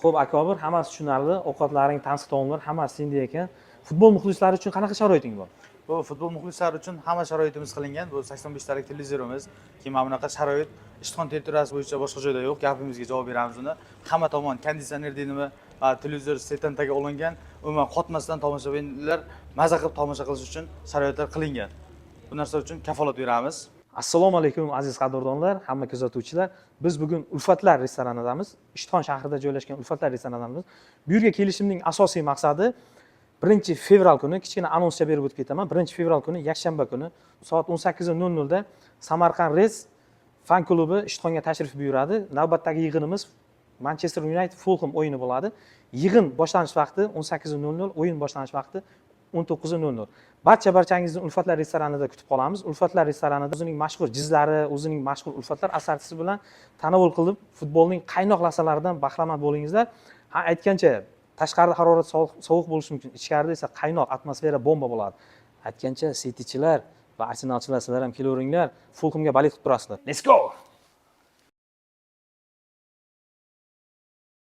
Xo'p, aka Obir, hammasi tushunarli. Ovqatlaring, tansiq taomlar hammasi senda ekan. Futbol muxlislari uchun qanaqa sharoiting bor? Bu futbol muxlislari uchun hamma sharoitimiz qilingan. Bu 85 talik televizorimiz, keyin mana bunaqa sharoit Ishtixon territoriyasi bo'yicha boshqa joyda yo'q. Gapimizga javob beramiz uni. Hamma tomon konditsioner deydimi, televizor setantaga olingan. Umuman qotmasdan tomoshabinlar maza qilib tomosha qilish uchun sharoitlar qilingan. Bu narsa uchun kafolat beramiz. Assalomu alaykum aziz qadrdonlar, hamma kuzatuvchilar. Biz bugun Ulfatlar restoranidamiz. Ishtixon shahrida joylashgan Ulfatlar restoranidamiz. Bu yerga kelishimning asosiy maqsadi 1-fevral kuni kichkina anonscha berib o'tib ketaman. 1-fevral kuni yakshanba kuni soat 18:00 da Samarqand Reds fan klubi Ishtixonga tashrif buyuradi. Navbatdagi yig'inimiz Manchester United Fulham o'yini bo'ladi. Yig'in boshlanish vaqti 18:00, o'yin boshlanish vaqti 19:00. Barchangizni Ulfatlar restoranida kutib qolamiz. Ulfatlar restoranida o'zining mashhur jizlari, o'zining mashhur Ulfatlar asarchisi bilan tanovul qilib, futbolning qaynoq lahzalaridan bahramand bo'lingizlar. Ha, aytgancha, tashqarida harorat sovuq bo'lishi mumkin, ichkarida esa qaynoq atmosfera bomba bo'ladi. Aytgancha, Citychilar va Arsenalchilar sizlar ham kelaveringlar, Fulhamga baliq qilib turasizlar. Let's go!